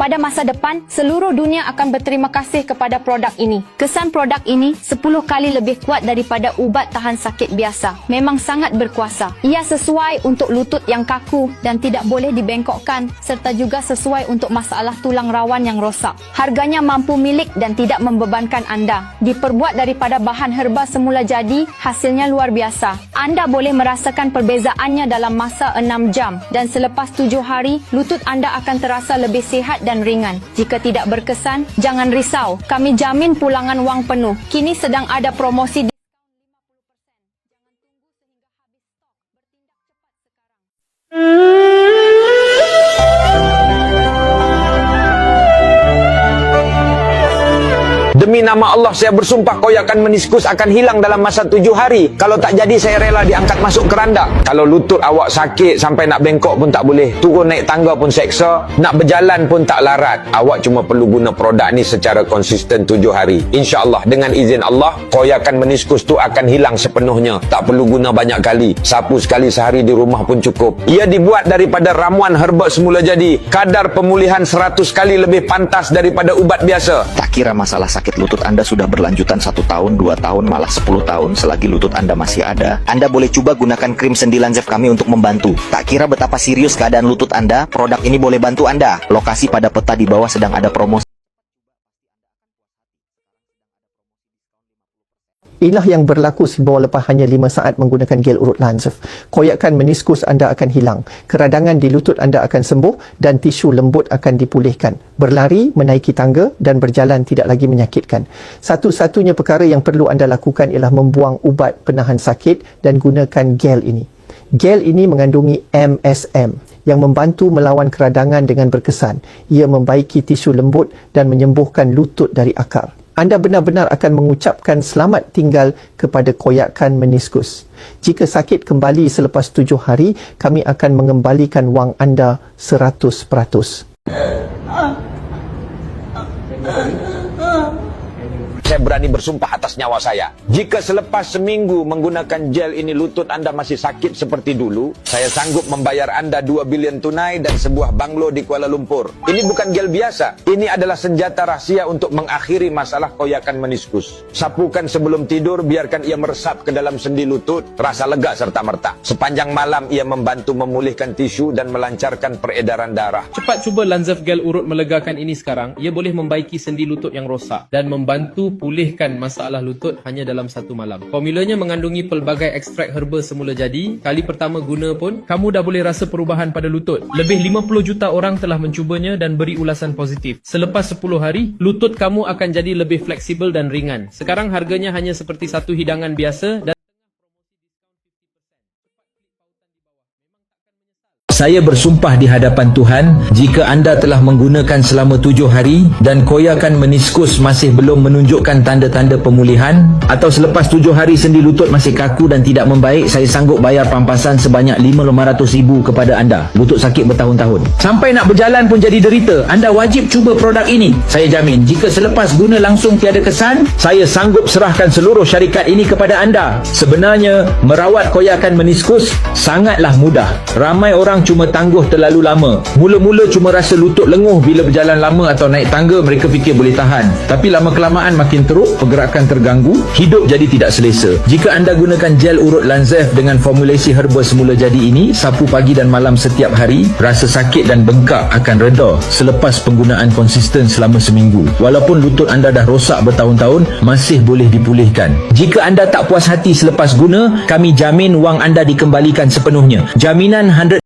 Pada masa depan, seluruh dunia akan berterima kasih kepada produk ini. Kesan produk ini 10 kali lebih kuat daripada ubat tahan sakit biasa. Memang sangat berkuasa. Ia sesuai untuk lutut yang kaku dan tidak boleh dibengkokkan, serta juga sesuai untuk masalah tulang rawan yang rosak. Harganya mampu milik dan tidak membebankan anda. Diperbuat daripada bahan herba semula jadi, hasilnya luar biasa. Anda boleh merasakan perbezaannya dalam masa 6 jam dan selepas 7 hari, lutut anda akan terasa lebih sihat dan ringan. Jika tidak berkesan, jangan risau. Kami jamin pulangan wang penuh. Kini sedang ada promosi Demi nama Allah saya bersumpah koyakan meniskus akan hilang dalam masa 7 hari. Kalau tak jadi saya rela diangkat masuk keranda. Kalau lutut awak sakit sampai nak bengkok pun tak boleh, turun naik tangga pun seksa, nak berjalan pun tak larat, awak cuma perlu guna produk ni secara konsisten 7 hari. InsyaAllah dengan izin Allah, koyakan meniskus tu akan hilang sepenuhnya. Tak perlu guna banyak kali. Sapu sekali sehari di rumah pun cukup. Ia dibuat daripada ramuan herba semula jadi. Kadar pemulihan 100 kali lebih pantas daripada ubat biasa. Tak kira masalah sakit lutut Anda sudah berlanjutan 1 tahun, 2 tahun, malah 10 tahun, selagi lutut Anda masih ada, Anda boleh coba gunakan krim sendi Lanzef kami untuk membantu. Tak kira betapa serius keadaan lutut Anda, produk ini boleh bantu Anda. Lokasi pada peta di bawah sedang ada promosi. Inilah yang berlaku si bawah lepas hanya 5 saat menggunakan gel urut Lanzef. Koyakan meniskus anda akan hilang, keradangan di lutut anda akan sembuh dan tisu lembut akan dipulihkan. Berlari, menaiki tangga dan berjalan tidak lagi menyakitkan. Satu-satunya perkara yang perlu anda lakukan ialah membuang ubat penahan sakit dan gunakan gel ini. Gel ini mengandungi MSM yang membantu melawan keradangan dengan berkesan. Ia membaiki tisu lembut dan menyembuhkan lutut dari akar. Anda benar-benar akan mengucapkan selamat tinggal kepada koyakan meniskus. Jika sakit kembali selepas 7 hari, kami akan mengembalikan wang anda 100%. Saya berani bersumpah atas nyawa saya. Jika selepas seminggu menggunakan gel ini lutut anda masih sakit seperti dulu, saya sanggup membayar anda 2 bilion tunai dan sebuah banglo di Kuala Lumpur. Ini bukan gel biasa. Ini adalah senjata rahsia untuk mengakhiri masalah koyakan meniskus. Sapukan sebelum tidur, biarkan ia meresap ke dalam sendi lutut, rasa lega serta-merta. Sepanjang malam ia membantu memulihkan tisu dan melancarkan peredaran darah. Cepat cuba Lanzef gel urut melegakan ini sekarang. Ia boleh membaiki sendi lutut yang rosak dan membantu pulihkan masalah lutut hanya dalam 1 malam. Formulanya mengandungi pelbagai ekstrak herba semula jadi. Kali pertama guna pun, kamu dah boleh rasa perubahan pada lutut. Lebih 50 juta orang telah mencubanya dan beri ulasan positif. Selepas 10 hari, lutut kamu akan jadi lebih fleksibel dan ringan. Sekarang harganya hanya seperti satu hidangan biasa dan Saya bersumpah di hadapan Tuhan, jika anda telah menggunakan selama 7 hari dan koyakan meniskus masih belum menunjukkan tanda-tanda pemulihan, atau selepas 7 hari sendi lutut masih kaku dan tidak membaik, saya sanggup bayar pampasan sebanyak RM500,000 kepada anda. Lutut sakit bertahun-tahun. Sampai nak berjalan pun jadi derita. Anda wajib cuba produk ini. Saya jamin, jika selepas guna langsung tiada kesan, saya sanggup serahkan seluruh syarikat ini kepada anda. Sebenarnya, merawat koyakan meniskus sangatlah mudah. Ramai orang cuma tangguh terlalu lama. Mula-mula cuma rasa lutut lenguh bila berjalan lama atau naik tangga, mereka fikir boleh tahan. Tapi lama-kelamaan makin teruk, pergerakan terganggu, hidup jadi tidak selesa. Jika anda gunakan gel urut Lanzef dengan formulasi herba semula jadi ini, sapu pagi dan malam setiap hari, rasa sakit dan bengkak akan reda selepas penggunaan konsisten selama seminggu. Walaupun lutut anda dah rosak bertahun-tahun, masih boleh dipulihkan. Jika anda tak puas hati selepas guna, kami jamin wang anda dikembalikan sepenuhnya. Jaminan 100